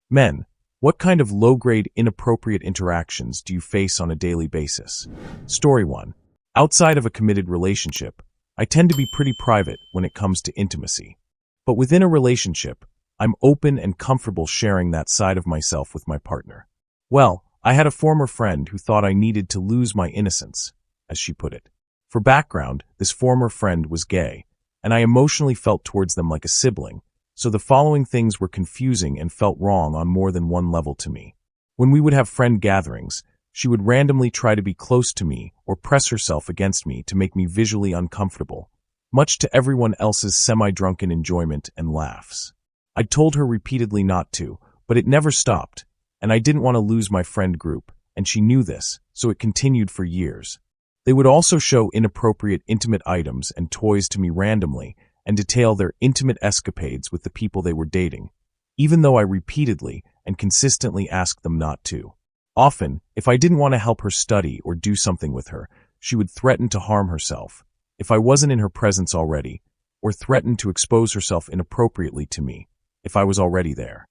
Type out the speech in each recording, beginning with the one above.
Men, what kind of low-grade, inappropriate interactions do you face on a daily basis? Story 1. Outside of a committed relationship, I tend to be pretty private when it comes to intimacy. But within a relationship, I'm open and comfortable sharing that side of myself with my partner. Well, I had a former friend who thought I needed to lose my innocence, as she put it. For background, this former friend was gay, and I emotionally felt towards them like a sibling, so the following things were confusing and felt wrong on more than one level to me. When we would have friend gatherings, she would randomly try to be close to me or press herself against me to make me visually uncomfortable, much to everyone else's semi-drunken enjoyment and laughs. I told her repeatedly not to, but it never stopped, and I didn't want to lose my friend group, and she knew this, so it continued for years. They would also show inappropriate intimate items and toys to me randomly and detail their intimate escapades with the people they were dating, even though I repeatedly and consistently asked them not to. Often, if I didn't want to help her study or do something with her, she would threaten to harm herself, if I wasn't in her presence already, or threaten to expose herself inappropriately to me, if I was already there.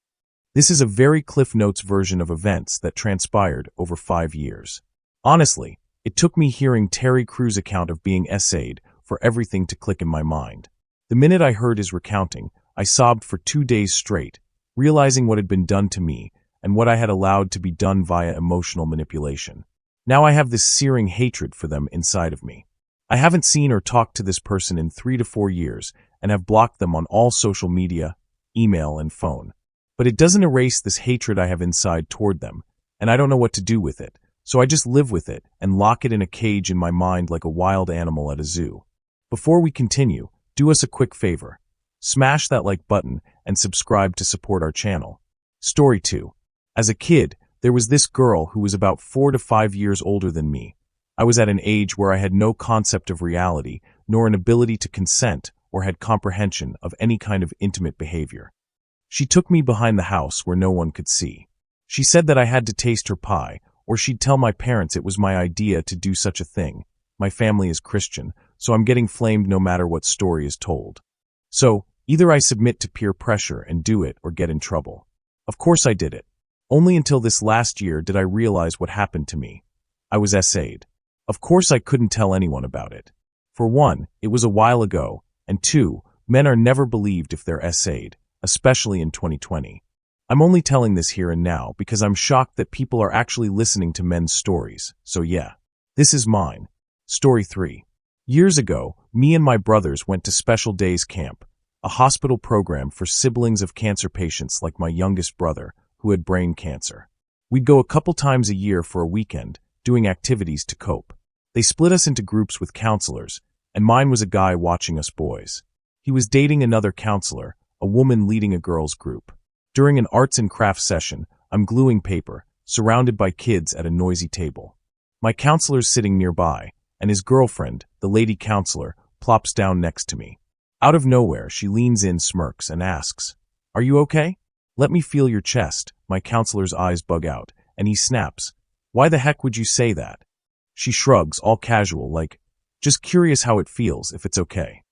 This is a very Cliff Notes version of events that transpired over 5 years. Honestly, it took me hearing Terry Crews' account of being essayed for everything to click in my mind. The minute I heard his recounting, I sobbed for 2 days straight, realizing what had been done to me and what I had allowed to be done via emotional manipulation. Now I have this searing hatred for them inside of me. I haven't seen or talked to this person in 3 to 4 years and have blocked them on all social media, email, and phone. But it doesn't erase this hatred I have inside toward them, and I don't know what to do with it, so I just live with it and lock it in a cage in my mind like a wild animal at a zoo. Before we continue, do us a quick favor. Smash that like button and subscribe to support our channel. Story 2. As a kid, there was this girl who was about 4 to 5 years older than me. I was at an age where I had no concept of reality, nor an ability to consent or had comprehension of any kind of intimate behavior. She took me behind the house where no one could see. She said that I had to taste her pie, or she'd tell my parents it was my idea to do such a thing. My family is Christian, so I'm getting flamed no matter what story is told. So, either I submit to peer pressure and do it or get in trouble. Of course I did it. Only until this last year did I realize what happened to me. I was essayed. Of course I couldn't tell anyone about it. For one, it was a while ago, and two, men are never believed if they're essayed, especially in 2020. I'm only telling this here and now because I'm shocked that people are actually listening to men's stories, so yeah. This is mine. Story 3. Years ago, me and my brothers went to Special Days Camp, a hospital program for siblings of cancer patients like my youngest brother, who had brain cancer. We'd go a couple times a year for a weekend, doing activities to cope. They split us into groups with counselors, and mine was a guy watching us boys. He was dating another counselor, a woman leading a girls' group. During an arts and crafts session, I'm gluing paper, surrounded by kids at a noisy table. My counselor's sitting nearby, and his girlfriend, the lady counselor, plops down next to me. Out of nowhere, she leans in, smirks, and asks, "Are you okay? Let me feel your chest." My counselor's eyes bug out, and he snaps, "Why the heck would you say that?" She shrugs, all casual, like, "Just curious how it feels, if it's okay."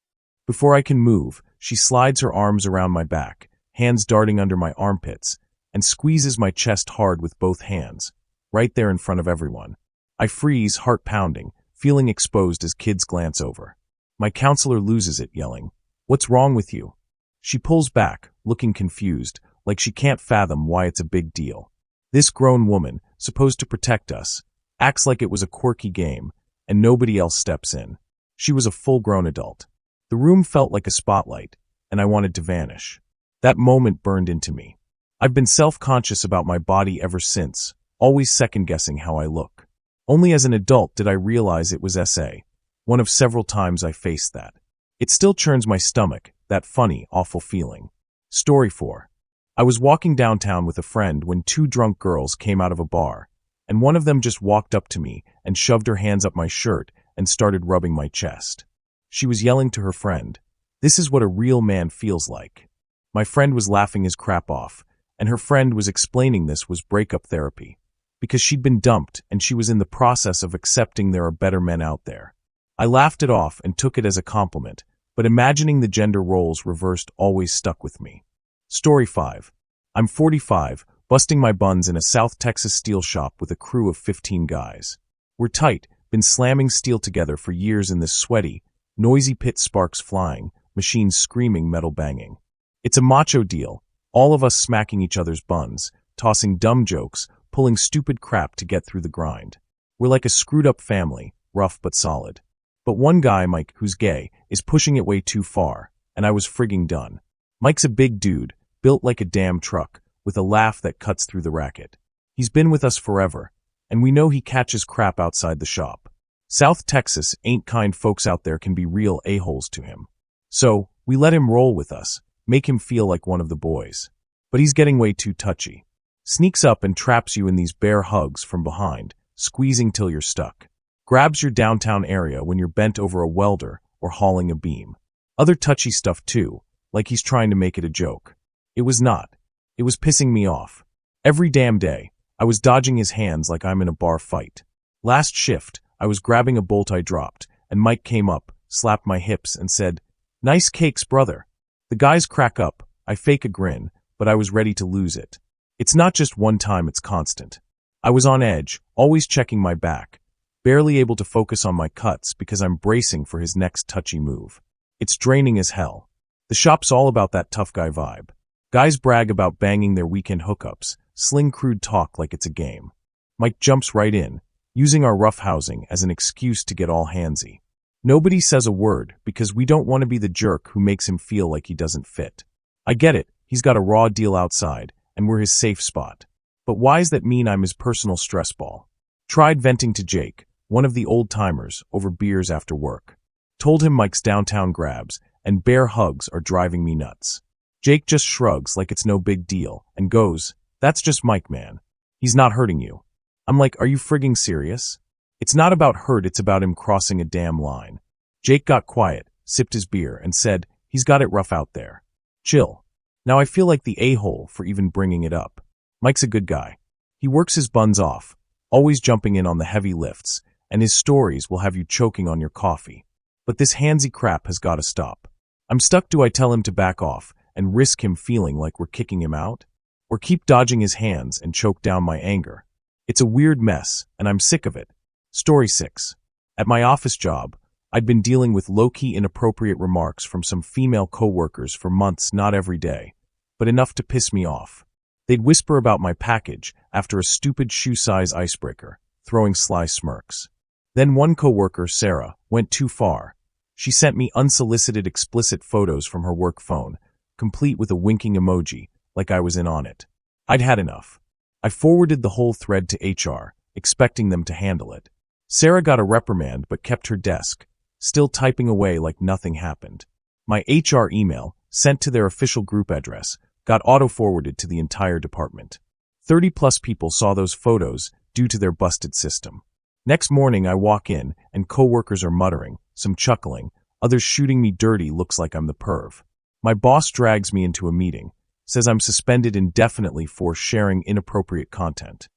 Before I can move, she slides her arms around my back, hands darting under my armpits, and squeezes my chest hard with both hands, right there in front of everyone. I freeze, heart pounding, feeling exposed as kids glance over. My counselor loses it, yelling, "What's wrong with you?" She pulls back, looking confused, like she can't fathom why it's a big deal. This grown woman, supposed to protect us, acts like it was a quirky game, and nobody else steps in. She was a full-grown adult. The room felt like a spotlight, and I wanted to vanish. That moment burned into me. I've been self-conscious about my body ever since, always second-guessing how I look. Only as an adult did I realize it was SA, one of several times I faced that. It still churns my stomach, that funny, awful feeling. Story 4. I was walking downtown with a friend when 2 drunk girls came out of a bar, and one of them just walked up to me and shoved her hands up my shirt and started rubbing my chest. She was yelling to her friend, "This is what a real man feels like." My friend was laughing his crap off, and her friend was explaining this was breakup therapy, because she'd been dumped and she was in the process of accepting there are better men out there. I laughed it off and took it as a compliment, but imagining the gender roles reversed always stuck with me. Story 5. I'm 45, busting my buns in a South Texas steel shop with a crew of 15 guys. We're tight, been slamming steel together for years in this sweaty, noisy pit, sparks flying, machines screaming, metal banging. It's a macho deal, all of us smacking each other's buns, tossing dumb jokes, pulling stupid crap to get through the grind. We're like a screwed-up family, rough but solid. But one guy, Mike, who's gay, is pushing it way too far, and I was frigging done. Mike's a big dude, built like a damn truck, with a laugh that cuts through the racket. He's been with us forever, and we know he catches crap outside the shop. South Texas ain't kind, folks out there can be real a-holes to him. So, we let him roll with us, make him feel like one of the boys. But he's getting way too touchy. Sneaks up and traps you in these bear hugs from behind, squeezing till you're stuck. Grabs your downtown area when you're bent over a welder or hauling a beam. Other touchy stuff too, like he's trying to make it a joke. It was not. It was pissing me off. Every damn day, I was dodging his hands like I'm in a bar fight. Last shift, I was grabbing a bolt I dropped, and Mike came up, slapped my hips, and said, "Nice cakes, brother." The guys crack up, I fake a grin, but I was ready to lose it. It's not just one time, it's constant. I was on edge, always checking my back, barely able to focus on my cuts because I'm bracing for his next touchy move. It's draining as hell. The shop's all about that tough guy vibe. Guys brag about banging their weekend hookups, sling crude talk like it's a game. Mike jumps right in, using our rough housing as an excuse to get all handsy. Nobody says a word because we don't want to be the jerk who makes him feel like he doesn't fit. I get it, he's got a raw deal outside, and we're his safe spot. But why's that mean I'm his personal stress ball? Tried venting to Jake, one of the old-timers, over beers after work. Told him Mike's downtown grabs and bear hugs are driving me nuts. Jake just shrugs like it's no big deal and goes, "That's just Mike, man. He's not hurting you." I'm like, are you frigging serious? It's not about hurt, it's about him crossing a damn line. Jake got quiet, sipped his beer, and said, "He's got it rough out there. Chill." Now I feel like the a-hole for even bringing it up. Mike's a good guy. He works his buns off, always jumping in on the heavy lifts, and his stories will have you choking on your coffee. But this handsy crap has got to stop. I'm stuck. Do I tell him to back off and risk him feeling like we're kicking him out? Or keep dodging his hands and choke down my anger? It's a weird mess, and I'm sick of it. Story 6. At my office job, I'd been dealing with low-key inappropriate remarks from some female coworkers for months, not every day, but enough to piss me off. They'd whisper about my package after a stupid shoe-size icebreaker, throwing sly smirks. Then one coworker, Sarah, went too far. She sent me unsolicited explicit photos from her work phone, complete with a winking emoji, like I was in on it. I'd had enough. I forwarded the whole thread to HR, expecting them to handle it. Sarah got a reprimand but kept her desk, still typing away like nothing happened. My HR email, sent to their official group address, got auto-forwarded to the entire department. 30+ people saw those photos due to their busted system. Next morning I walk in and coworkers are muttering, some chuckling, others shooting me dirty looks like I'm the perv. My boss drags me into a meeting, says I'm suspended indefinitely for sharing inappropriate content.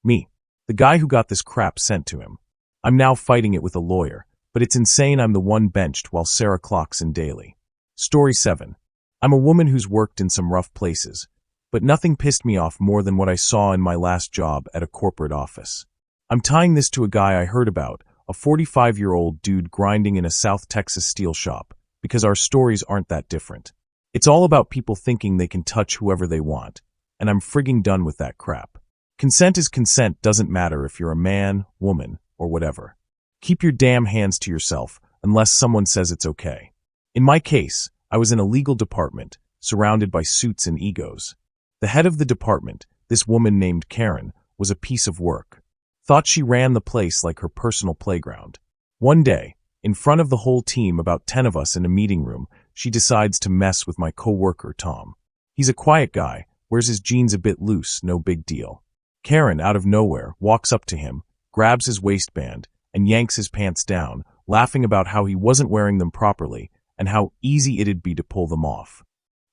Me, the guy who got this crap sent to him. I'm now fighting it with a lawyer, but it's insane I'm the one benched while Sarah clocks in daily. Story 7. I'm a woman who's worked in some rough places, but nothing pissed me off more than what I saw in my last job at a corporate office. I'm tying this to a guy I heard about, a 45-year-old dude grinding in a South Texas steel shop, because our stories aren't that different. It's all about people thinking they can touch whoever they want, and I'm frigging done with that crap. Consent is consent, doesn't matter if you're a man, woman, or whatever. Keep your damn hands to yourself unless someone says it's okay. In my case, I was in a legal department, surrounded by suits and egos. The head of the department, this woman named Karen, was a piece of work. Thought she ran the place like her personal playground. One day, in front of the whole team, about 10 of us in a meeting room, she decides to mess with my coworker Tom. He's a quiet guy, wears his jeans a bit loose, no big deal. Karen, out of nowhere, walks up to him, grabs his waistband, and yanks his pants down, laughing about how he wasn't wearing them properly and how easy it'd be to pull them off.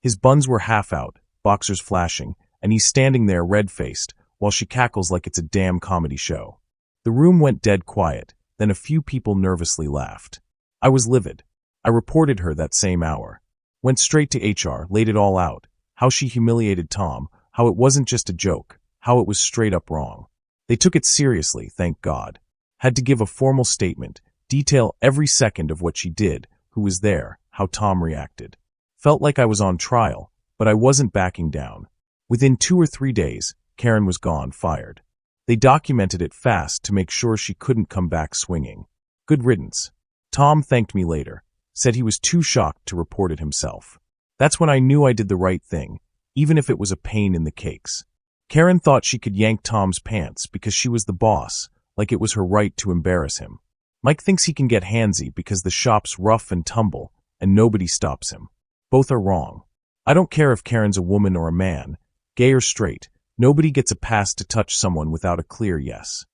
His buns were half out, boxers flashing, and he's standing there red-faced, while she cackles like it's a damn comedy show. The room went dead quiet, then a few people nervously laughed. I was livid. I reported her that same hour. Went straight to HR, laid it all out, how she humiliated Tom, how it wasn't just a joke, how it was straight up wrong. They took it seriously, thank God. Had to give a formal statement, detail every second of what she did, who was there, how Tom reacted. Felt like I was on trial, but I wasn't backing down. Within 2 or 3 days, Karen was gone, fired. They documented it fast to make sure she couldn't come back swinging. Good riddance. Tom thanked me later, said he was too shocked to report it himself. That's when I knew I did the right thing, even if it was a pain in the cakes. Karen thought she could yank Tom's pants because she was the boss, like it was her right to embarrass him. Mike thinks he can get handsy because the shop's rough and tumble, and nobody stops him. Both are wrong. I don't care if Karen's a woman or a man, gay or straight, nobody gets a pass to touch someone without a clear yes.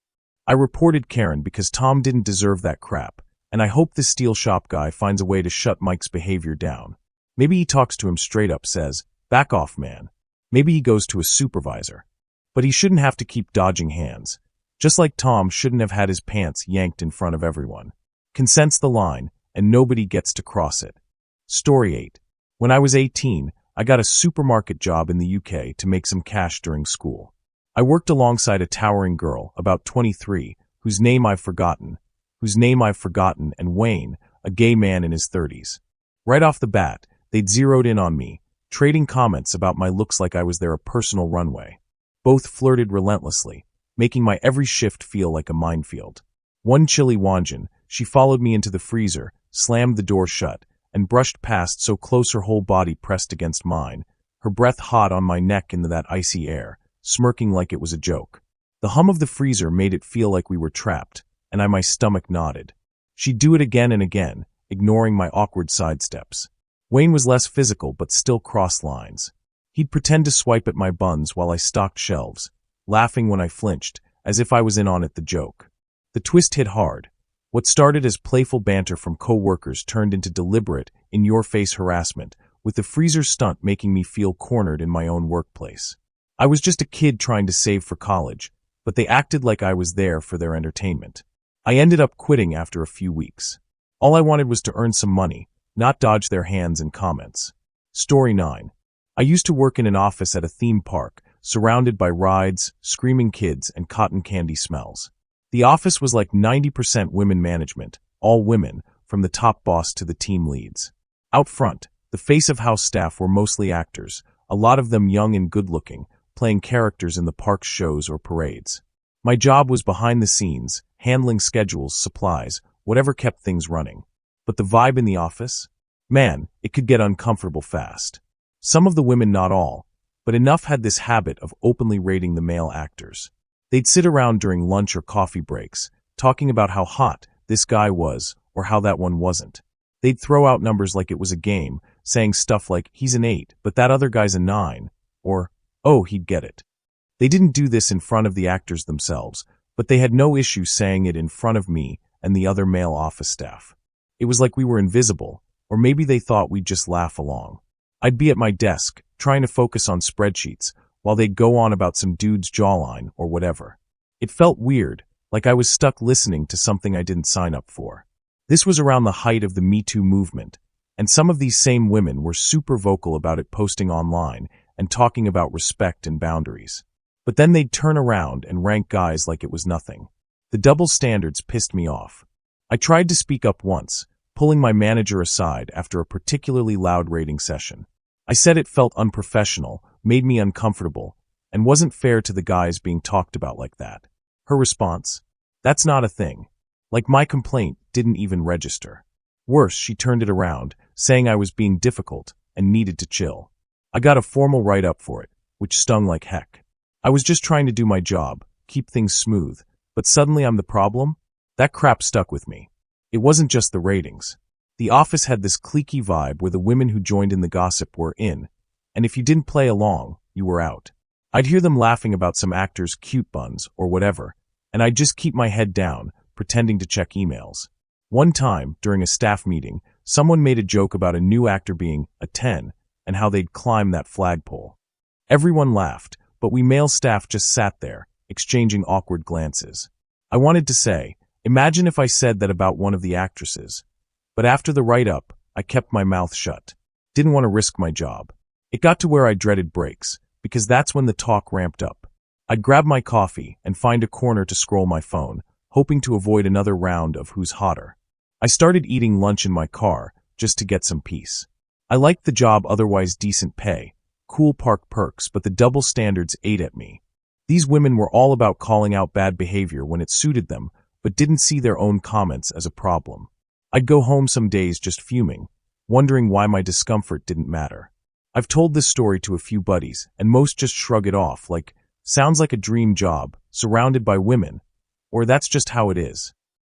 I reported Karen because Tom didn't deserve that crap, and I hope the steel shop guy finds a way to shut Mike's behavior down. Maybe he talks to him straight up, says, "Back off, man." Maybe he goes to a supervisor. But he shouldn't have to keep dodging hands. Just like Tom shouldn't have had his pants yanked in front of everyone. Consent's the line, and nobody gets to cross it. Story 8. When I was 18, I got a supermarket job in the UK to make some cash during school. I worked alongside a towering girl, about 23, whose name I've forgotten, and Wayne, a gay man in his 30s. Right off the bat, they'd zeroed in on me, trading comments about my looks like I was their personal runway. Both flirted relentlessly, making my every shift feel like a minefield. One chilly Wanjin, she followed me into the freezer, slammed the door shut, and brushed past so close her whole body pressed against mine, her breath hot on my neck into that icy air, smirking like it was a joke. The hum of the freezer made it feel like we were trapped, and my stomach nodded. She'd do it again and again, ignoring my awkward sidesteps. Wayne was less physical but still crossed lines. He'd pretend to swipe at my buns while I stocked shelves, laughing when I flinched, as if I was in on it the joke. The twist hit hard. What started as playful banter from co-workers turned into deliberate, in-your-face harassment, with the freezer stunt making me feel cornered in my own workplace. I was just a kid trying to save for college, but they acted like I was there for their entertainment. I ended up quitting after a few weeks. All I wanted was to earn some money, not dodge their hands and comments. Story 9. I used to work in an office at a theme park, surrounded by rides, screaming kids, and cotton candy smells. The office was like 90% women management, all women, from the top boss to the team leads. Out front, the face of house staff were mostly actors, a lot of them young and good-looking, playing characters in the park's shows or parades. My job was behind the scenes, handling schedules, supplies, whatever kept things running. But the vibe in the office? Man, it could get uncomfortable fast. Some of the women, not all, but enough, had this habit of openly rating the male actors. They'd sit around during lunch or coffee breaks, talking about how hot this guy was or how that one wasn't. They'd throw out numbers like it was a game, saying stuff like, "He's an 8, but that other guy's a 9, or, "Oh, he'd get it." They didn't do this in front of the actors themselves, but they had no issue saying it in front of me and the other male office staff. It was like we were invisible, or maybe they thought we'd just laugh along. I'd be at my desk, trying to focus on spreadsheets, while they'd go on about some dude's jawline or whatever. It felt weird, like I was stuck listening to something I didn't sign up for. This was around the height of the Me Too movement, and some of these same women were super vocal about it, posting online and talking about respect and boundaries. But then they'd turn around and rank guys like it was nothing. The double standards pissed me off. I tried to speak up once, pulling my manager aside after a particularly loud rating session. I said it felt unprofessional, made me uncomfortable, and wasn't fair to the guys being talked about like that. Her response? "That's not a thing." Like my complaint didn't even register. Worse, she turned it around, saying I was being difficult and needed to chill. I got a formal write-up for it, which stung like heck. I was just trying to do my job, keep things smooth, but suddenly I'm the problem? That crap stuck with me. It wasn't just the ratings. The office had this cliquey vibe where the women who joined in the gossip were in, and if you didn't play along, you were out. I'd hear them laughing about some actor's cute buns or whatever, and I'd just keep my head down, pretending to check emails. One time, during a staff meeting, someone made a joke about a new actor being a 10 and how they'd climb that flagpole. Everyone laughed, but we male staff just sat there, exchanging awkward glances. I wanted to say, imagine if I said that about one of the actresses. But after the write-up, I kept my mouth shut. Didn't want to risk my job. It got to where I dreaded breaks, because that's when the talk ramped up. I'd grab my coffee and find a corner to scroll my phone, hoping to avoid another round of who's hotter. I started eating lunch in my car, just to get some peace. I liked the job, otherwise decent pay, cool park perks, but the double standards ate at me. These women were all about calling out bad behavior when it suited them, but didn't see their own comments as a problem. I'd go home some days just fuming, wondering why my discomfort didn't matter. I've told this story to a few buddies, and most just shrug it off like, sounds like a dream job, surrounded by women, or that's just how it is.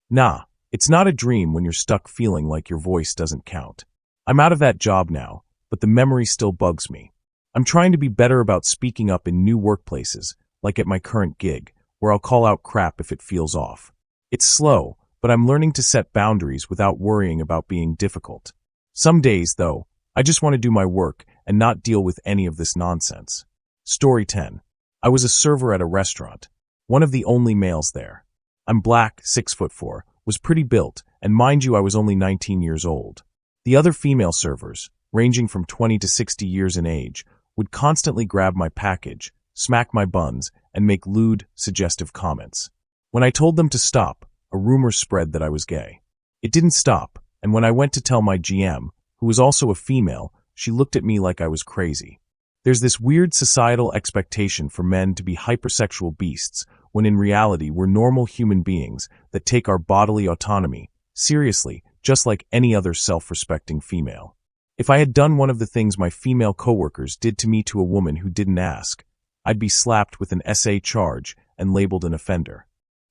Nah, it's not a dream when you're stuck feeling like your voice doesn't count. I'm out of that job now, but the memory still bugs me. I'm trying to be better about speaking up in new workplaces, like at my current gig, where I'll call out crap if it feels off. It's slow, but I'm learning to set boundaries without worrying about being difficult. Some days, though, I just want to do my work and not deal with any of this nonsense. Story 10. I was a server at a restaurant, one of the only males there. I'm black, 6'4", was pretty built, and mind you, I was only 19 years old. The other female servers, ranging from 20 to 60 years in age, would constantly grab my package, smack my buns, and make lewd, suggestive comments. When I told them to stop, a rumor spread that I was gay. It didn't stop, and when I went to tell my GM, who was also a female, she looked at me like I was crazy. There's this weird societal expectation for men to be hypersexual beasts, when in reality we're normal human beings that take our bodily autonomy seriously, just like any other self-respecting female. If I had done one of the things my female coworkers did to me to a woman who didn't ask, I'd be slapped with an SA charge and labeled an offender.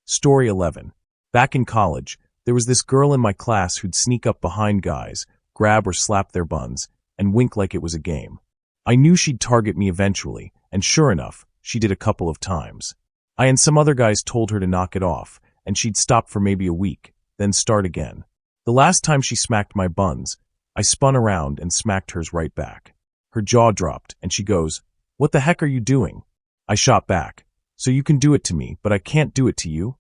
Story 11. Back in college, there was this girl in my class who'd sneak up behind guys, grab or slap their buns, and wink like it was a game. I knew she'd target me eventually, and sure enough, she did a couple of times. I and some other guys told her to knock it off, and she'd stop for maybe a week, then start again. The last time she smacked my buns, I spun around and smacked hers right back. Her jaw dropped, and she goes, "What the heck are you doing?" I shot back, "So you can do it to me, but I can't do it to you?"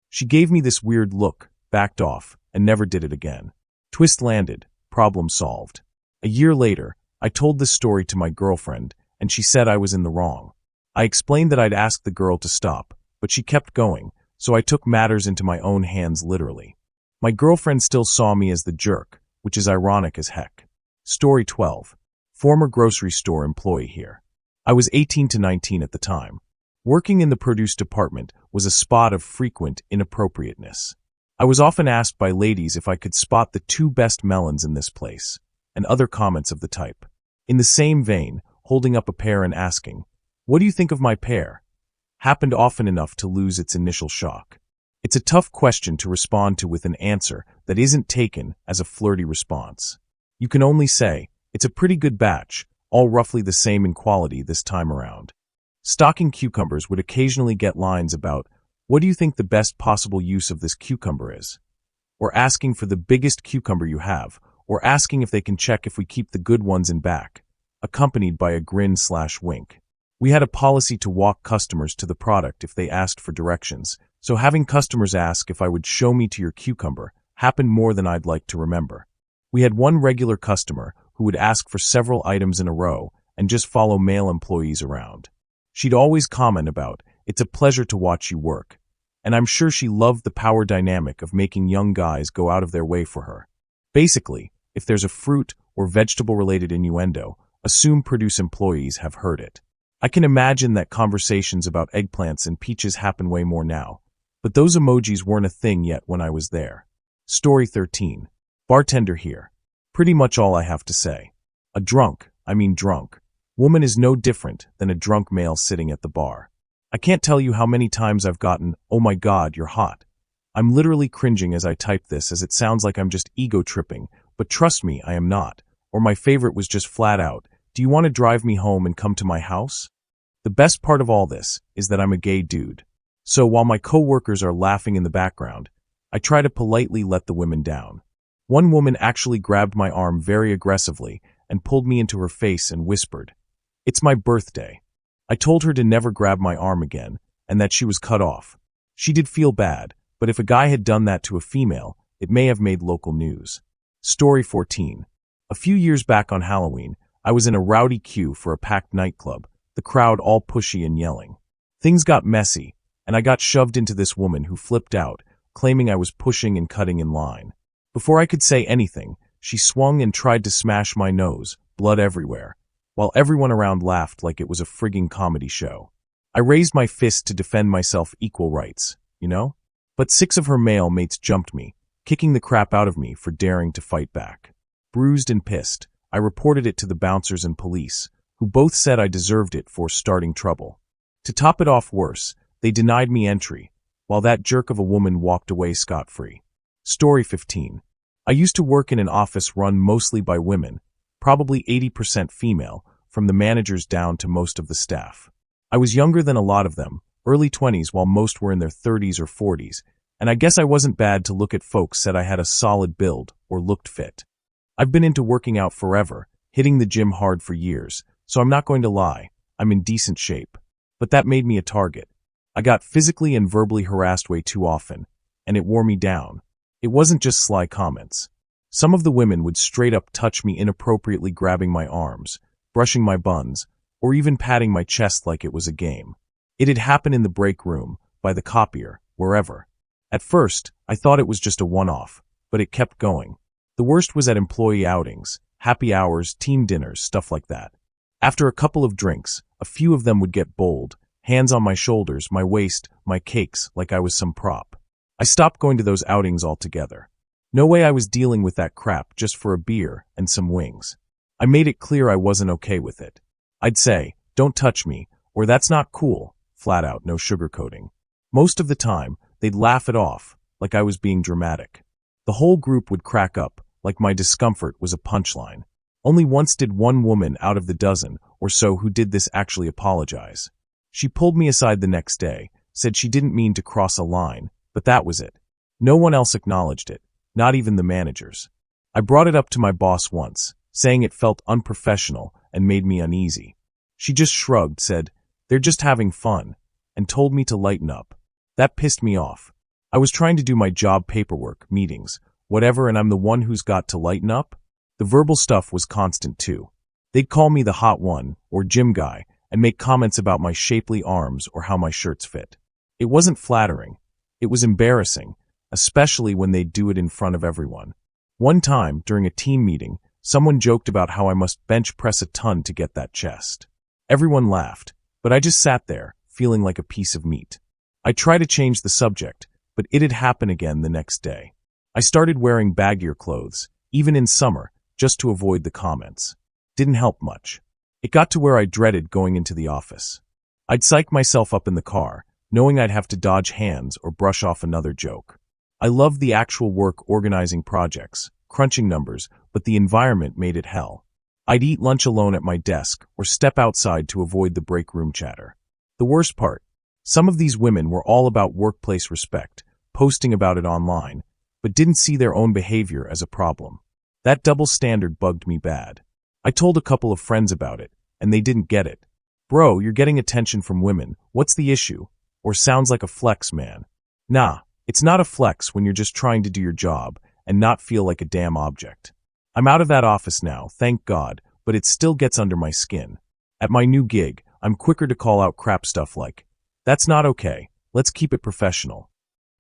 She gave me this weird look, backed off, and never did it again. Twist landed, problem solved. A year later, I told this story to my girlfriend, and she said I was in the wrong. I explained that I'd asked the girl to stop, but she kept going, so I took matters into my own hands literally. My girlfriend still saw me as the jerk, which is ironic as heck. Story 12. Former grocery store employee here. I was 18 to 19 at the time. Working in the produce department was a spot of frequent inappropriateness. I was often asked by ladies if I could spot the 2 best melons in this place, and other comments of the type. In the same vein, holding up a pear and asking, "What do you think of my pear?" happened often enough to lose its initial shock. It's a tough question to respond to with an answer that isn't taken as a flirty response. You can only say, "It's a pretty good batch, all roughly the same in quality this time around." Stocking cucumbers would occasionally get lines about, "What do you think the best possible use of this cucumber is?" Or asking for the biggest cucumber you have, or asking if they can check if we keep the good ones in back, accompanied by a grin/wink. We had a policy to walk customers to the product if they asked for directions, so having customers ask if I would show me to your cucumber happened more than I'd like to remember. We had one regular customer who would ask for several items in a row and just follow male employees around. She'd always comment about, "It's a pleasure to watch you work," and I'm sure she loved the power dynamic of making young guys go out of their way for her. Basically, if there's a fruit or vegetable-related innuendo, assume produce employees have heard it. I can imagine that conversations about eggplants and peaches happen way more now, but those emojis weren't a thing yet when I was there. Story 13. Bartender here. Pretty much all I have to say. A drunk woman is no different than a drunk male sitting at the bar. I can't tell you how many times I've gotten, "Oh my God, you're hot." I'm literally cringing as I type this as it sounds like I'm just ego-tripping, but trust me, I am not. Or my favorite was just flat out, "Do you want to drive me home and come to my house?" The best part of all this is that I'm a gay dude. So while my coworkers are laughing in the background, I try to politely let the women down. One woman actually grabbed my arm very aggressively and pulled me into her face and whispered, "It's my birthday." I told her to never grab my arm again and that she was cut off. She did feel bad, but if a guy had done that to a female, it may have made local news. Story 14. A few years back on Halloween, I was in a rowdy queue for a packed nightclub, the crowd all pushy and yelling. Things got messy, and I got shoved into this woman who flipped out, claiming I was pushing and cutting in line. Before I could say anything, she swung and tried to smash my nose, blood everywhere, while everyone around laughed like it was a frigging comedy show. I raised my fist to defend myself, equal rights, you know? But 6 of her male mates jumped me, kicking the crap out of me for daring to fight back. Bruised and pissed, I reported it to the bouncers and police, who both said I deserved it for starting trouble. To top it off worse, they denied me entry, while that jerk of a woman walked away scot-free. Story 15. I used to work in an office run mostly by women, probably 80% female, from the managers down to most of the staff. I was younger than a lot of them, early 20s while most were in their 30s or 40s, and I guess I wasn't bad to look at folks said I had a solid build or looked fit. I've been into working out forever, hitting the gym hard for years, so I'm not going to lie, I'm in decent shape. But that made me a target. I got physically and verbally harassed way too often, and it wore me down. It wasn't just sly comments. Some of the women would straight up touch me, inappropriately grabbing my arms, brushing my buns, or even patting my chest like it was a game. It'd happen in the break room, by the copier, wherever. At first, I thought it was just a one-off, but it kept going. The worst was at employee outings, happy hours, team dinners, stuff like that. After a couple of drinks, a few of them would get bold, hands on my shoulders, my waist, my cakes, like I was some prop. I stopped going to those outings altogether. No way I was dealing with that crap just for a beer and some wings. I made it clear I wasn't okay with it. I'd say, "Don't touch me," or "That's not cool," flat out, no sugarcoating. Most of the time, they'd laugh it off, like I was being dramatic. The whole group would crack up, like my discomfort was a punchline. Only once did one woman out of the dozen or so who did this actually apologize. She pulled me aside the next day, said she didn't mean to cross a line, but that was it. No one else acknowledged it, not even the managers. I brought it up to my boss once, saying it felt unprofessional and made me uneasy. She just shrugged, said, "They're just having fun," and told me to lighten up. That pissed me off. I was trying to do my job, paperwork, meetings, whatever, and I'm the one who's got to lighten up? The verbal stuff was constant too. They'd call me the hot one, or gym guy, and make comments about my shapely arms or how my shirts fit. It wasn't flattering. It was embarrassing, especially when they'd do it in front of everyone. One time, during a team meeting, someone joked about how I must bench press a ton to get that chest. Everyone laughed, but I just sat there, feeling like a piece of meat. I tried to change the subject, but it'd happen again the next day. I started wearing baggier clothes, even in summer, just to avoid the comments. Didn't help much. It got to where I dreaded going into the office. I'd psych myself up in the car, knowing I'd have to dodge hands or brush off another joke. I loved the actual work, organizing projects, crunching numbers, but the environment made it hell. I'd eat lunch alone at my desk or step outside to avoid the break room chatter. The worst part, some of these women were all about workplace respect, posting about it online, but didn't see their own behavior as a problem. That double standard bugged me bad. I told a couple of friends about it, and they didn't get it. "Bro, you're getting attention from women. What's the issue?" Or "Sounds like a flex, man." Nah, it's not a flex when you're just trying to do your job and not feel like a damn object. I'm out of that office now, thank God, but it still gets under my skin. At my new gig, I'm quicker to call out crap stuff like, "That's not okay, let's keep it professional."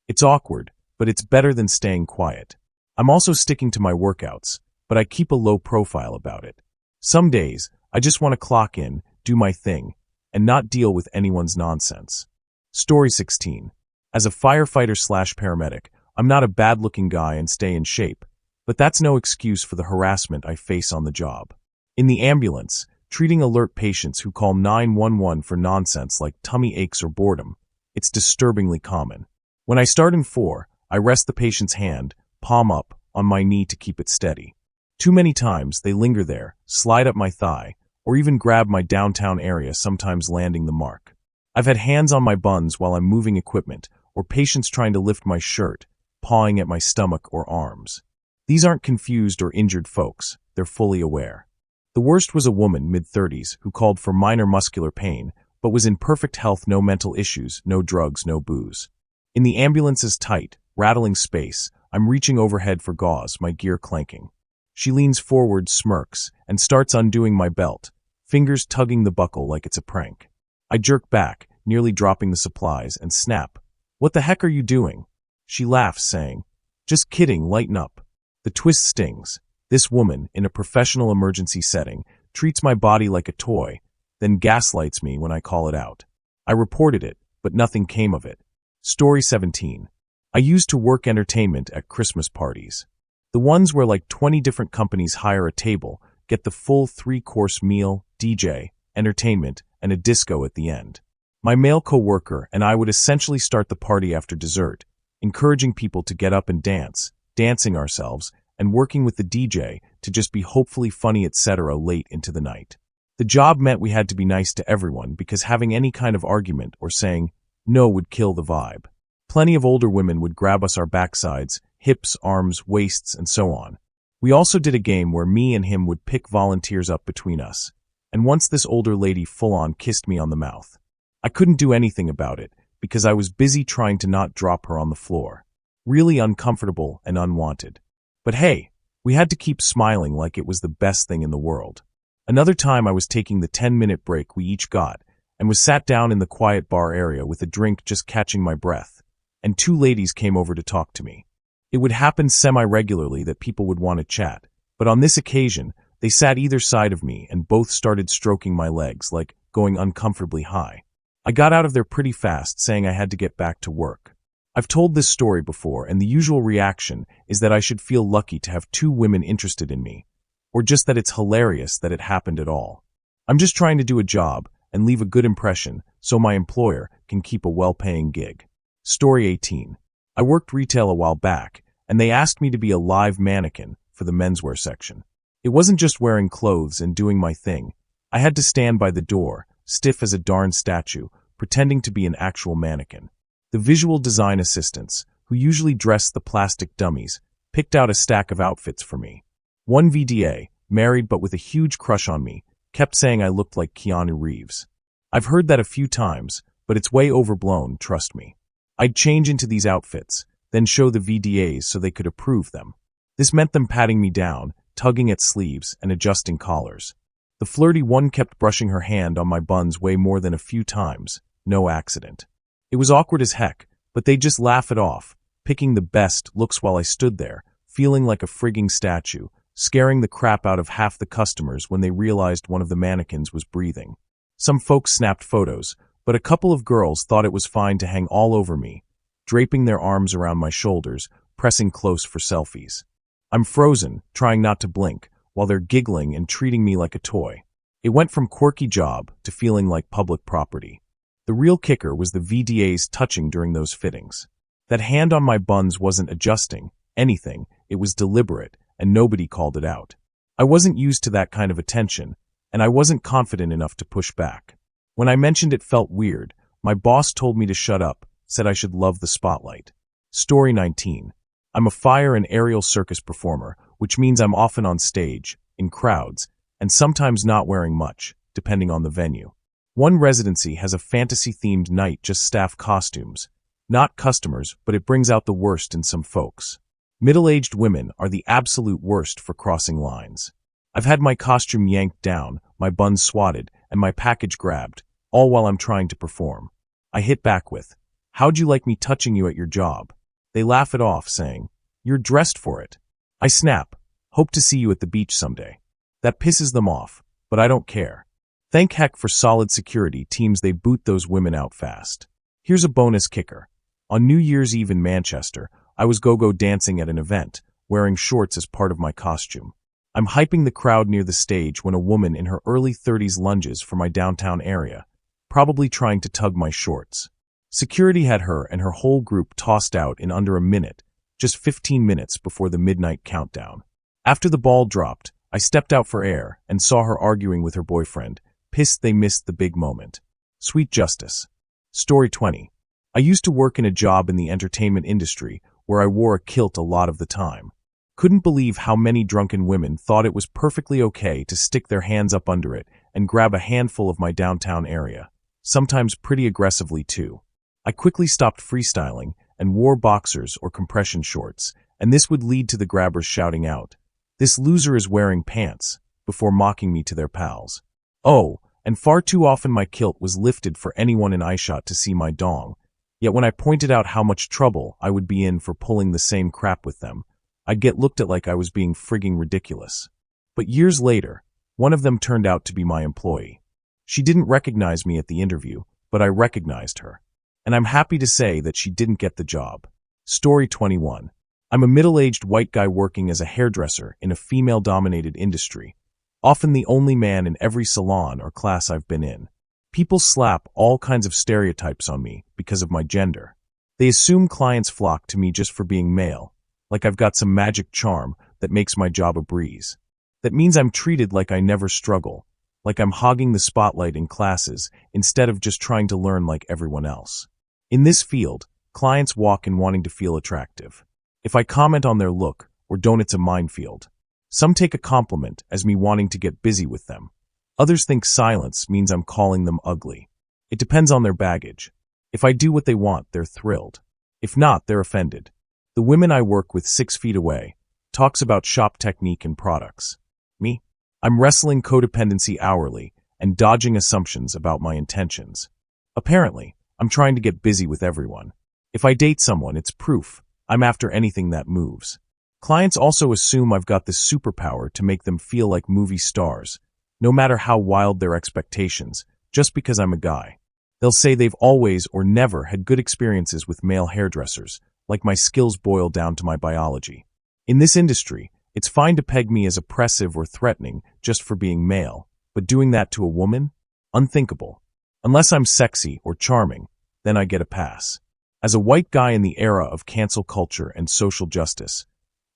It's awkward, but it's better than staying quiet. I'm also sticking to my workouts, but I keep a low profile about it. Some days, I just want to clock in, do my thing, and not deal with anyone's nonsense. Story 16. As a firefighter/paramedic, I'm not a bad-looking guy and stay in shape, but that's no excuse for the harassment I face on the job. In the ambulance, treating alert patients who call 911 for nonsense like tummy aches or boredom, it's disturbingly common. When I start in 4, I rest the patient's hand, palm up, on my knee to keep it steady. Too many times, they linger there, slide up my thigh, or even grab my downtown area, sometimes landing the mark. I've had hands on my buns while I'm moving equipment, or patients trying to lift my shirt, pawing at my stomach or arms. These aren't confused or injured folks, they're fully aware. The worst was a woman, mid-30s, who called for minor muscular pain, but was in perfect health, no mental issues, no drugs, no booze. In the ambulance's tight, rattling space, I'm reaching overhead for gauze, my gear clanking. She leans forward, smirks, and starts undoing my belt, fingers tugging the buckle like it's a prank. I jerk back, nearly dropping the supplies, and snap. "What the heck are you doing?" She laughs, saying, "Just kidding, lighten up." The twist stings. This woman, in a professional emergency setting, treats my body like a toy, then gaslights me when I call it out. I reported it, but nothing came of it. Story 17. I used to work entertainment at Christmas parties. The ones where like 20 different companies hire a table, get the full 3-course meal, DJ, entertainment, and a disco at the end. My male coworker and I would essentially start the party after dessert, encouraging people to get up and dance, dancing ourselves, and working with the DJ to just be hopefully funny, etc. late into the night. The job meant we had to be nice to everyone because having any kind of argument or saying no would kill the vibe. Plenty of older women would grab us our backsides, hips, arms, waists, and so on. We also did a game where me and him would pick volunteers up between us, and once this older lady full-on kissed me on the mouth. I couldn't do anything about it because I was busy trying to not drop her on the floor. Really uncomfortable and unwanted. But hey, we had to keep smiling like it was the best thing in the world. Another time I was taking the 10-minute break we each got and was sat down in the quiet bar area with a drink just catching my breath, and 2 ladies came over to talk to me. It would happen semi-regularly that people would want to chat, but on this occasion, they sat either side of me and both started stroking my legs, like going uncomfortably high. I got out of there pretty fast, saying I had to get back to work. I've told this story before, and the usual reaction is that I should feel lucky to have 2 women interested in me, or just that it's hilarious that it happened at all. I'm just trying to do a job and leave a good impression so my employer can keep a well-paying gig. Story 18. I worked retail a while back, and they asked me to be a live mannequin for the menswear section. It wasn't just wearing clothes and doing my thing. I had to stand by the door, stiff as a darn statue, pretending to be an actual mannequin. The visual design assistants, who usually dress the plastic dummies, picked out a stack of outfits for me. One VDA, married but with a huge crush on me, kept saying I looked like Keanu Reeves. I've heard that a few times, but it's way overblown, trust me. I'd change into these outfits, then show the VDAs so they could approve them. This meant them patting me down, tugging at sleeves, and adjusting collars. The flirty one kept brushing her hand on my buns way more than a few times, no accident. It was awkward as heck, but they'd just laugh it off, picking the best looks while I stood there, feeling like a frigging statue, scaring the crap out of half the customers when they realized one of the mannequins was breathing. Some folks snapped photos, but a couple of girls thought it was fine to hang all over me, draping their arms around my shoulders, pressing close for selfies. I'm frozen, trying not to blink, while they're giggling and treating me like a toy. It went from quirky job to feeling like public property. The real kicker was the VDA's touching during those fittings. That hand on my buns wasn't adjusting anything, it was deliberate, and nobody called it out. I wasn't used to that kind of attention, and I wasn't confident enough to push back. When I mentioned it felt weird, my boss told me to shut up, said I should love the spotlight. Story 19. I'm a fire and aerial circus performer, which means I'm often on stage, in crowds, and sometimes not wearing much, depending on the venue. One residency has a fantasy-themed night just staff costumes. Not customers, but it brings out the worst in some folks. Middle-aged women are the absolute worst for crossing lines. I've had my costume yanked down, my buns swatted, and my package grabbed, all while I'm trying to perform. I hit back with, "How'd you like me touching you at your job?" They laugh it off, saying, "You're dressed for it." I snap, "Hope to see you at the beach someday." That pisses them off, but I don't care. Thank heck for solid security teams, they boot those women out fast. Here's a bonus kicker. On New Year's Eve in Manchester, I was go-go dancing at an event, wearing shorts as part of my costume. I'm hyping the crowd near the stage when a woman in her early 30s lunges for my downtown area, probably trying to tug my shorts. Security had her and her whole group tossed out in under a minute, just 15 minutes before the midnight countdown. After the ball dropped, I stepped out for air and saw her arguing with her boyfriend, pissed they missed the big moment. Sweet justice. Story 20. I used to work in a job in the entertainment industry where I wore a kilt a lot of the time. Couldn't believe how many drunken women thought it was perfectly okay to stick their hands up under it and grab a handful of my downtown area, sometimes pretty aggressively too. I quickly stopped freestyling and wore boxers or compression shorts, and this would lead to the grabbers shouting out, "This loser is wearing pants," before mocking me to their pals. Oh, and far too often my kilt was lifted for anyone in eyeshot to see my dong. Yet when I pointed out how much trouble I would be in for pulling the same crap with them, I'd get looked at like I was being frigging ridiculous. But years later, one of them turned out to be my employee. She didn't recognize me at the interview, but I recognized her. And I'm happy to say that she didn't get the job. Story 21. I'm a middle-aged white guy working as a hairdresser in a female-dominated industry, often the only man in every salon or class I've been in. People slap all kinds of stereotypes on me because of my gender. They assume clients flock to me just for being male, like I've got some magic charm that makes my job a breeze. That means I'm treated like I never struggle, like I'm hogging the spotlight in classes instead of just trying to learn like everyone else. In this field, clients walk in wanting to feel attractive. If I comment on their look or don't, it's a minefield. Some take a compliment as me wanting to get busy with them. Others think silence means I'm calling them ugly. It depends on their baggage. If I do what they want, they're thrilled. If not, they're offended. The women I work with 6 feet away talks about shop technique and products. Me? I'm wrestling codependency hourly and dodging assumptions about my intentions. Apparently, I'm trying to get busy with everyone. If I date someone, it's proof I'm after anything that moves. Clients also assume I've got this superpower to make them feel like movie stars, no matter how wild their expectations, just because I'm a guy. They'll say they've always or never had good experiences with male hairdressers, like my skills boil down to my biology. In this industry, it's fine to peg me as oppressive or threatening just for being male, but doing that to a woman? Unthinkable. Unless I'm sexy or charming, then I get a pass. As a white guy in the era of cancel culture and social justice,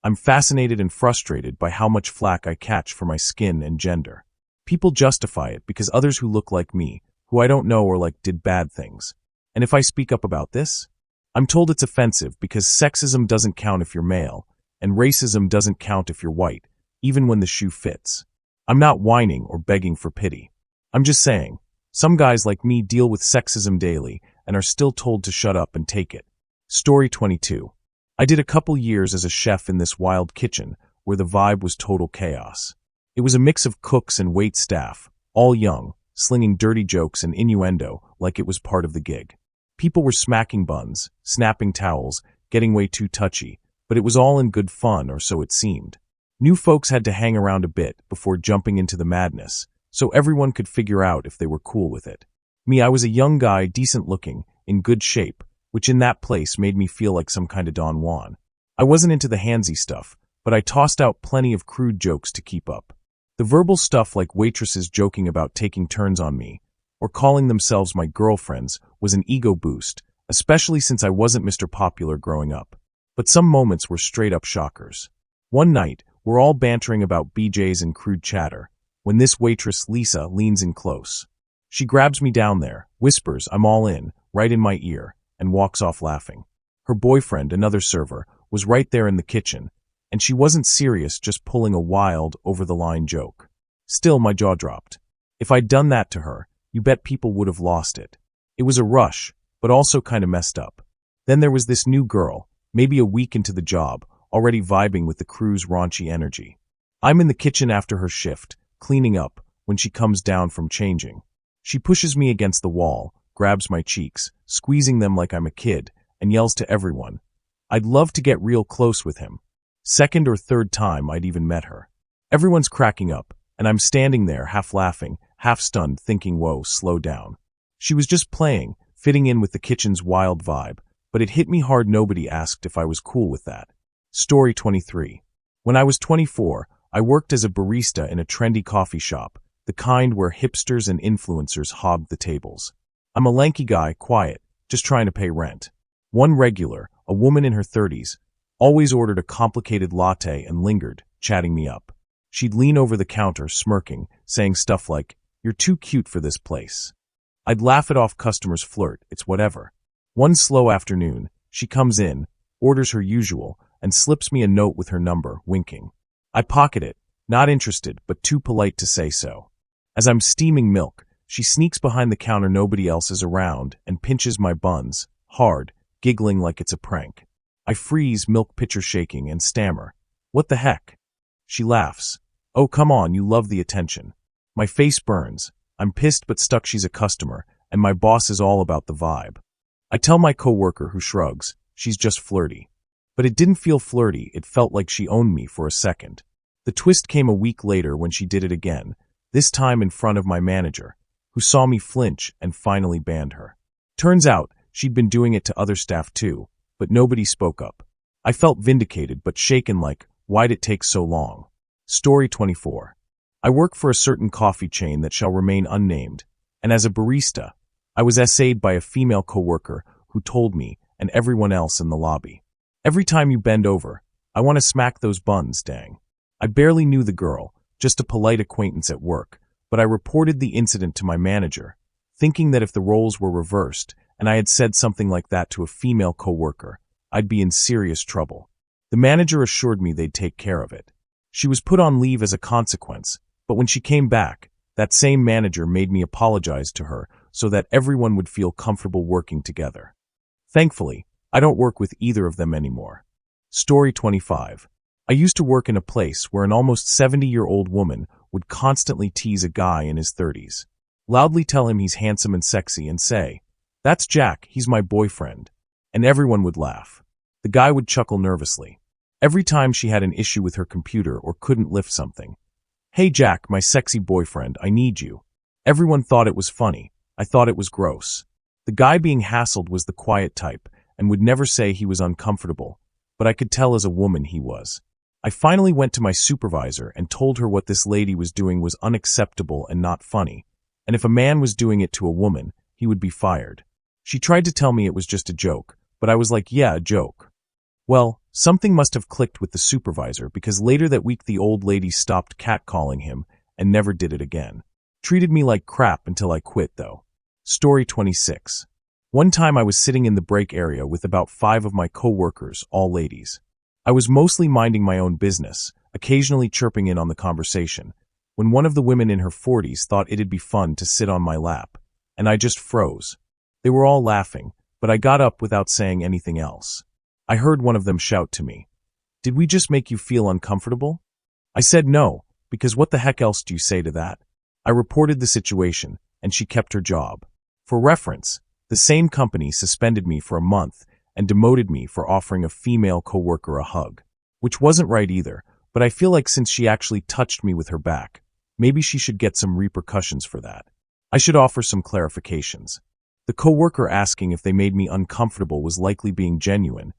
I'm fascinated and frustrated by how much flack I catch for my skin and gender. People justify it because others who look like me, who I don't know or like, did bad things. And if I speak up about this, I'm told it's offensive because sexism doesn't count if you're male, and racism doesn't count if you're white, even when the shoe fits. I'm not whining or begging for pity. I'm just saying, some guys like me deal with sexism daily and are still told to shut up and take it. Story 22. I did a couple years as a chef in this wild kitchen where the vibe was total chaos. It was a mix of cooks and wait staff, all young, slinging dirty jokes and innuendo like it was part of the gig. People were smacking buns, snapping towels, getting way too touchy, but it was all in good fun, or so it seemed. New folks had to hang around a bit before jumping into the madness, so everyone could figure out if they were cool with it. Me, I was a young guy, decent looking, in good shape, which in that place made me feel like some kind of Don Juan. I wasn't into the handsy stuff, but I tossed out plenty of crude jokes to keep up. The verbal stuff like waitresses joking about taking turns on me, or calling themselves my girlfriends, was an ego boost, especially since I wasn't Mr. Popular growing up. But some moments were straight-up shockers. One night, we're all bantering about BJs and crude chatter, when this waitress, Lisa, leans in close. She grabs me down there, whispers, "I'm all in," right in my ear, and walks off laughing. Her boyfriend, another server, was right there in the kitchen, and she wasn't serious, just pulling a wild, over-the-line joke. Still, my jaw dropped. If I'd done that to her, you bet people would have lost it. It was a rush, but also kind of messed up. Then there was this new girl, maybe a week into the job, already vibing with the crew's raunchy energy. I'm in the kitchen after her shift, cleaning up, when she comes down from changing. She pushes me against the wall, grabs my cheeks, squeezing them like I'm a kid, and yells to everyone, "I'd love to get real close with him." Second or third time I'd even met her. Everyone's cracking up, and I'm standing there half laughing, half stunned, thinking, whoa, slow down. She was just playing, fitting in with the kitchen's wild vibe, but it hit me hard nobody asked if I was cool with that. Story 23. When I was 24, I worked as a barista in a trendy coffee shop, the kind where hipsters and influencers hogged the tables. I'm a lanky guy, quiet, just trying to pay rent. One regular, a woman in her 30s, always ordered a complicated latte and lingered, chatting me up. She'd lean over the counter, smirking, saying stuff like, "You're too cute for this place." I'd laugh it off, customers flirt, it's whatever. One slow afternoon, she comes in, orders her usual, and slips me a note with her number, winking. I pocket it, not interested, but too polite to say so. As I'm steaming milk, she sneaks behind the counter, nobody else is around, and pinches my buns, hard, giggling like it's a prank. I freeze, milk pitcher shaking, and stammer, "What the heck?" She laughs. "Oh, come on, you love the attention." My face burns. I'm pissed but stuck she's a customer, and my boss is all about the vibe. I tell my coworker, who shrugs, she's just flirty. But it didn't feel flirty, it felt like she owned me for a second. The twist came a week later when she did it again, this time in front of my manager, who saw me flinch and finally banned her. Turns out, she'd been doing it to other staff too, but nobody spoke up. I felt vindicated but shaken like, why'd it take so long? Story 24. I work for a certain coffee chain that shall remain unnamed, and as a barista, I was essayed by a female coworker who told me and everyone else in the lobby, "Every time you bend over, I want to smack those buns, dang." I barely knew the girl, just a polite acquaintance at work, but I reported the incident to my manager, thinking that if the roles were reversed and I had said something like that to a female coworker, I'd be in serious trouble. The manager assured me they'd take care of it. She was put on leave as a consequence, but when she came back, that same manager made me apologize to her so that everyone would feel comfortable working together. Thankfully, I don't work with either of them anymore. Story 25. I used to work in a place where an almost 70-year-old woman would constantly tease a guy in his 30s, loudly tell him he's handsome and sexy and say, "That's Jack, he's my boyfriend." And everyone would laugh. The guy would chuckle nervously. Every time she had an issue with her computer or couldn't lift something, "Hey Jack, my sexy boyfriend, I need you." Everyone thought it was funny. I thought it was gross. The guy being hassled was the quiet type and would never say he was uncomfortable, but I could tell as a woman he was. I finally went to my supervisor and told her what this lady was doing was unacceptable and not funny, and if a man was doing it to a woman, he would be fired. She tried to tell me it was just a joke, but I was like, yeah, a joke. Well, something must have clicked with the supervisor because later that week the old lady stopped catcalling him and never did it again. Treated me like crap until I quit, though. Story 26. One time I was sitting in the break area with about 5 of my co-workers, all ladies. I was mostly minding my own business, occasionally chirping in on the conversation, when one of the women in her 40s thought it'd be fun to sit on my lap, and I just froze. They were all laughing, but I got up without saying anything else. I heard one of them shout to me, "Did we just make you feel uncomfortable?" I said no, because what the heck else do you say to that? I reported the situation, and she kept her job. For reference, the same company suspended me for a month and demoted me for offering a female coworker a hug, which wasn't right either, but I feel like since she actually touched me with her back, maybe she should get some repercussions for that. I should offer some clarifications. The coworker asking if they made me uncomfortable was likely being genuine,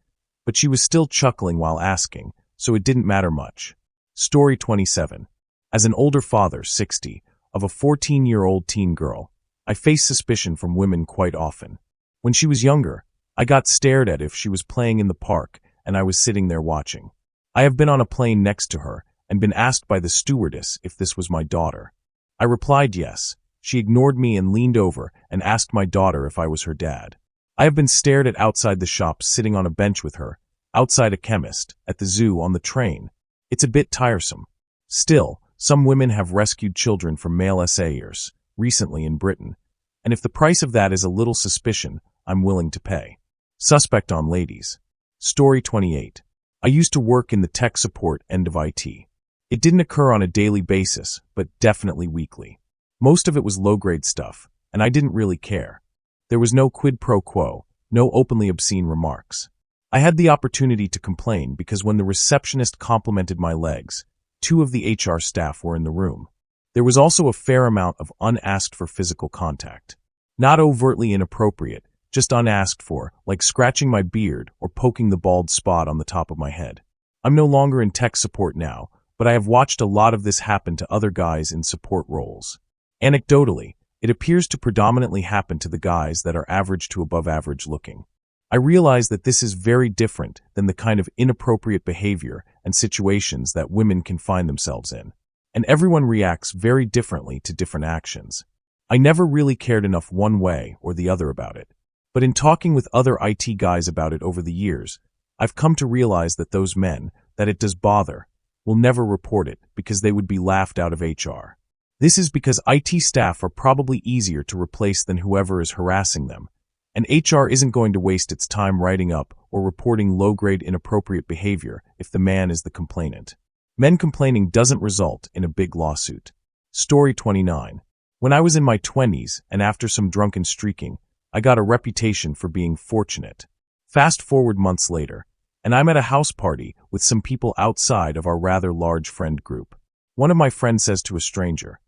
but she was still chuckling while asking, so it didn't matter much. Story 27. As an older father, 60, of a 14-year-old teen girl, I face suspicion from women quite often. When she was younger, I got stared at if she was playing in the park and I was sitting there watching. I have been on a plane next to her and been asked by the stewardess if this was my daughter. I replied yes. She ignored me and leaned over and asked my daughter if I was her dad. I have been stared at outside the shop sitting on a bench with her, outside a chemist, at the zoo, on the train. It's a bit tiresome. Still, some women have rescued children from male essayers, recently in Britain, and if the price of that is a little suspicion, I'm willing to pay. Suspect on ladies. Story 28. I used to work in the tech support end of IT. It didn't occur on a daily basis, but definitely weekly. Most of it was low-grade stuff, and I didn't really care. There was no quid pro quo, no openly obscene remarks. I had the opportunity to complain because when the receptionist complimented my legs, 2 of the HR staff were in the room. There was also a fair amount of unasked for physical contact. Not overtly inappropriate, just unasked for, like scratching my beard or poking the bald spot on the top of my head. I'm no longer in tech support now, but I have watched a lot of this happen to other guys in support roles. Anecdotally, it appears to predominantly happen to the guys that are average to above average looking. I realize that this is very different than the kind of inappropriate behavior and situations that women can find themselves in, and everyone reacts very differently to different actions. I never really cared enough one way or the other about it. But in talking with other IT guys about it over the years, I've come to realize that those men, that it does bother, will never report it because they would be laughed out of HR. This is because IT staff are probably easier to replace than whoever is harassing them, and HR isn't going to waste its time writing up or reporting low-grade inappropriate behavior if the man is the complainant. Men complaining doesn't result in a big lawsuit. Story 29. When I was in my 20s and after some drunken streaking, I got a reputation for being fortunate. Fast forward months later, and I'm at a house party with some people outside of our rather large friend group. One of my friends says to a stranger,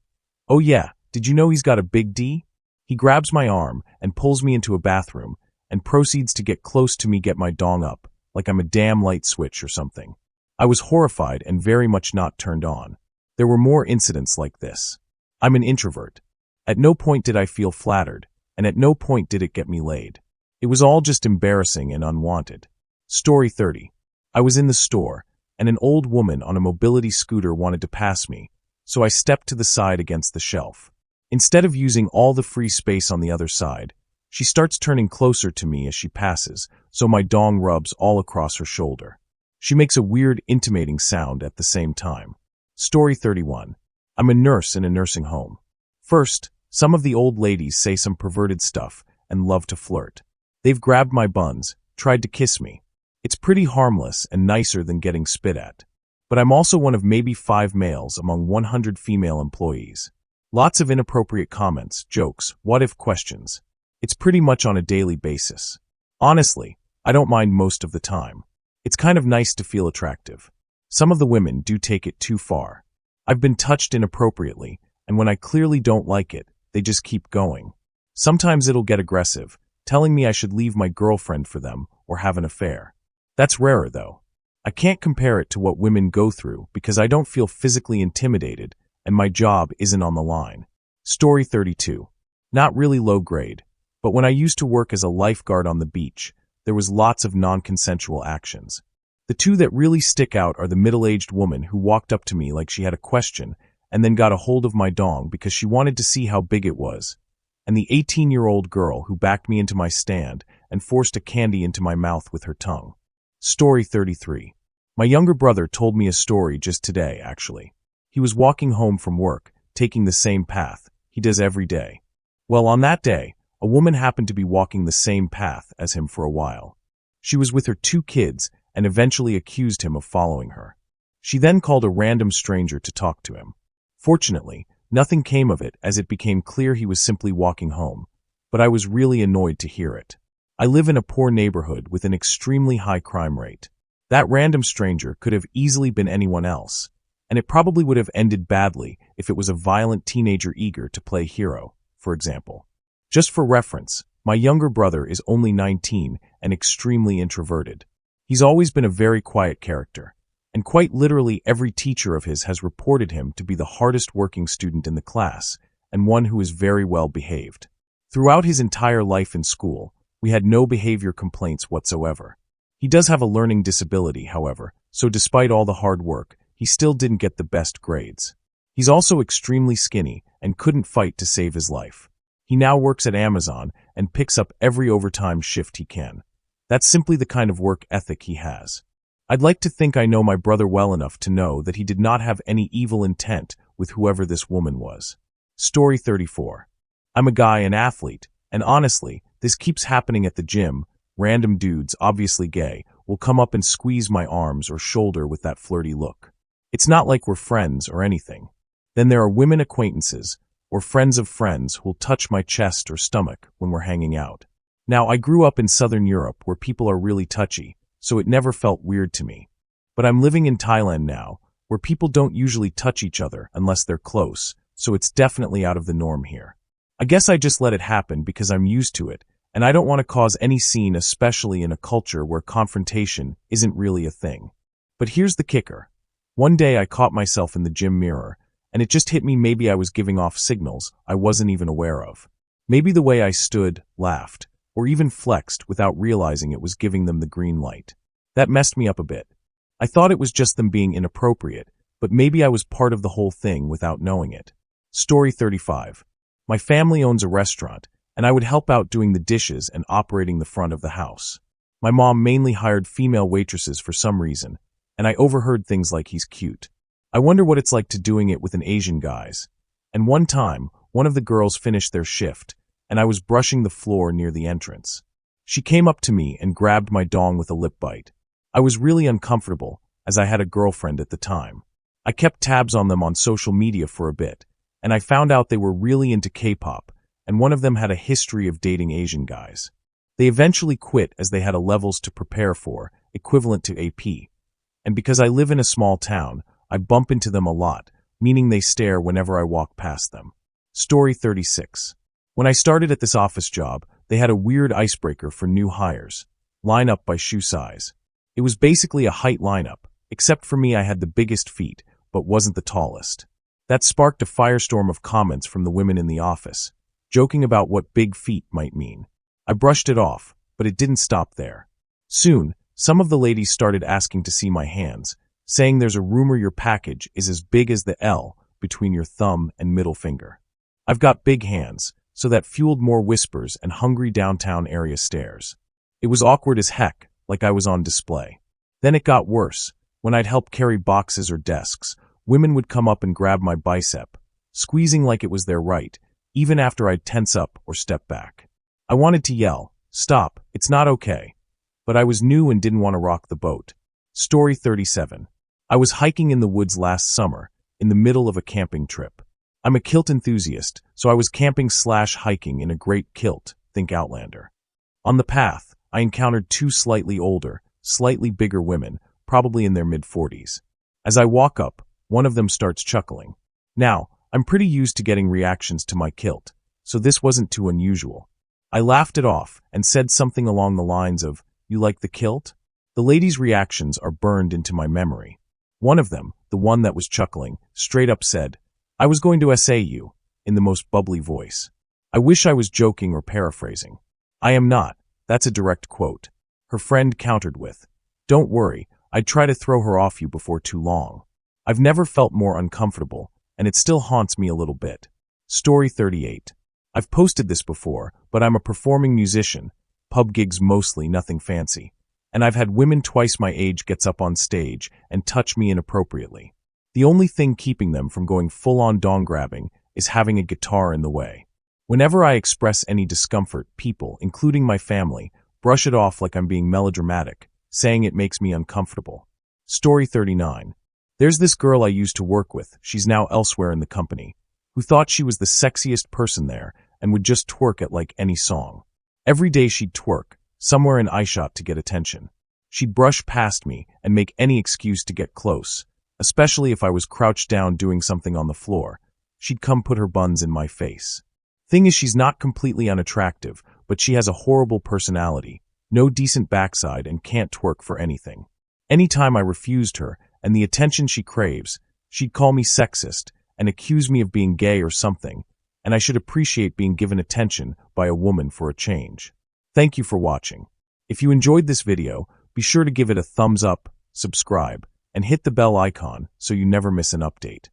"Oh yeah, did you know he's got a big D?" He grabs my arm and pulls me into a bathroom and proceeds to get close to me, get my dong up, like I'm a damn light switch or something. I was horrified and very much not turned on. There were more incidents like this. I'm an introvert. At no point did I feel flattered, and at no point did it get me laid. It was all just embarrassing and unwanted. Story 30. I was in the store, and an old woman on a mobility scooter wanted to pass me, so I stepped to the side against the shelf. Instead of using all the free space on the other side, she starts turning closer to me as she passes, so my dong rubs all across her shoulder. She makes a weird intimating sound at the same time. Story 31. I'm a nurse in a nursing home. First, some of the old ladies say some perverted stuff and love to flirt. They've grabbed my buns, tried to kiss me. It's pretty harmless and nicer than getting spit at. But I'm also one of maybe 5 males among 100 female employees. Lots of inappropriate comments, jokes, what-if questions. It's pretty much on a daily basis. Honestly, I don't mind most of the time. It's kind of nice to feel attractive. Some of the women do take it too far. I've been touched inappropriately, and when I clearly don't like it, they just keep going. Sometimes it'll get aggressive, telling me I should leave my girlfriend for them or have an affair. That's rarer though. I can't compare it to what women go through because I don't feel physically intimidated and my job isn't on the line. Story 32. Not really low grade, but when I used to work as a lifeguard on the beach, there was lots of non-consensual actions. The two that really stick out are the middle-aged woman who walked up to me like she had a question and then got a hold of my dong because she wanted to see how big it was, and the 18-year-old girl who backed me into my stand and forced a candy into my mouth with her tongue. Story 33. My younger brother told me a story just today, actually. He was walking home from work, taking the same path he does every day. Well, on that day, a woman happened to be walking the same path as him for a while. She was with her 2 kids and eventually accused him of following her. She then called a random stranger to talk to him. Fortunately, nothing came of it as it became clear he was simply walking home, but I was really annoyed to hear it. I live in a poor neighborhood with an extremely high crime rate. That random stranger could have easily been anyone else, and it probably would have ended badly if it was a violent teenager eager to play hero, for example. Just for reference, my younger brother is only 19 and extremely introverted. He's always been a very quiet character, and quite literally every teacher of his has reported him to be the hardest working student in the class and one who is very well behaved. Throughout his entire life in school, we had no behavior complaints whatsoever. He does have a learning disability, however, so despite all the hard work, he still didn't get the best grades. He's also extremely skinny and couldn't fight to save his life. He now works at Amazon and picks up every overtime shift he can. That's simply the kind of work ethic he has. I'd like to think I know my brother well enough to know that he did not have any evil intent with whoever this woman was. Story 34. I'm a guy, an athlete, and honestly, this keeps happening at the gym. Random dudes, obviously gay, will come up and squeeze my arms or shoulder with that flirty look. It's not like we're friends or anything. Then there are women acquaintances or friends of friends who'll touch my chest or stomach when we're hanging out. Now, I grew up in Southern Europe where people are really touchy, so it never felt weird to me. But I'm living in Thailand now, where people don't usually touch each other unless they're close, so it's definitely out of the norm here. I guess I just let it happen because I'm used to it, and I don't want to cause any scene, especially in a culture where confrontation isn't really a thing. But here's the kicker. One day I caught myself in the gym mirror, and it just hit me maybe I was giving off signals I wasn't even aware of. Maybe the way I stood, laughed, or even flexed without realizing it was giving them the green light. That messed me up a bit. I thought it was just them being inappropriate, but maybe I was part of the whole thing without knowing it. Story 35. My family owns a restaurant, and I would help out doing the dishes and operating the front of the house. My mom mainly hired female waitresses for some reason, and I overheard things like he's cute. I wonder what it's like to doing it with an Asian guys. And one time, one of the girls finished their shift, and I was brushing the floor near the entrance. She came up to me and grabbed my dong with a lip bite. I was really uncomfortable, as I had a girlfriend at the time. I kept tabs on them on social media for a bit, and I found out they were really into K-pop, and one of them had a history of dating Asian guys. They eventually quit as they had a levels to prepare for, equivalent to AP. And because I live in a small town, I bump into them a lot, meaning they stare whenever I walk past them. Story 36. When I started at this office job, they had a weird icebreaker for new hires. Line up by shoe size. It was basically a height lineup, except for me I had the biggest feet, but wasn't the tallest. That sparked a firestorm of comments from the women in the office, joking about what big feet might mean. I brushed it off, but it didn't stop there. Soon, some of the ladies started asking to see my hands, saying there's a rumor your package is as big as the L between your thumb and middle finger. I've got big hands, so that fueled more whispers and hungry downtown area stares. It was awkward as heck, like I was on display. Then it got worse. When I'd help carry boxes or desks, women would come up and grab my bicep, squeezing like it was their right, even after I'd tense up or step back. I wanted to yell, "Stop, it's not okay." But I was new and didn't want to rock the boat. Story 37. I was hiking in the woods last summer, in the middle of a camping trip. I'm a kilt enthusiast, so I was camping/hiking in a great kilt, think Outlander. On the path, I encountered two slightly older, slightly bigger women, probably in their mid-40s. As I walk up, one of them starts chuckling. Now, I'm pretty used to getting reactions to my kilt, so this wasn't too unusual. I laughed it off and said something along the lines of, "You like the kilt?" The ladies' reactions are burned into my memory. One of them, the one that was chuckling, straight up said, "I was going to SA you," in the most bubbly voice. I wish I was joking or paraphrasing. I am not. That's a direct quote. Her friend countered with, "Don't worry, I'd try to throw her off you before too long." I've never felt more uncomfortable, and it still haunts me a little bit. Story 38. I've posted this before, but I'm a performing musician, pub gigs mostly, nothing fancy, and I've had women twice my age gets up on stage and touch me inappropriately. The only thing keeping them from going full-on dong grabbing is having a guitar in the way. Whenever I express any discomfort, people, including my family, brush it off like I'm being melodramatic, saying it makes me uncomfortable. Story 39. There's this girl I used to work with, she's now elsewhere in the company, who thought she was the sexiest person there and would just twerk at like any song. Every day she'd twerk, somewhere in eyeshot to get attention. She'd brush past me and make any excuse to get close, especially if I was crouched down doing something on the floor. She'd come put her buns in my face. Thing is, she's not completely unattractive, but she has a horrible personality, no decent backside, and can't twerk for anything. Anytime I refused her and the attention she craves, she'd call me sexist and accuse me of being gay or something, and I should appreciate being given attention by a woman for a change. Thank you for watching. If you enjoyed this video, be sure to give it a thumbs up, subscribe, and hit the bell icon so you never miss an update.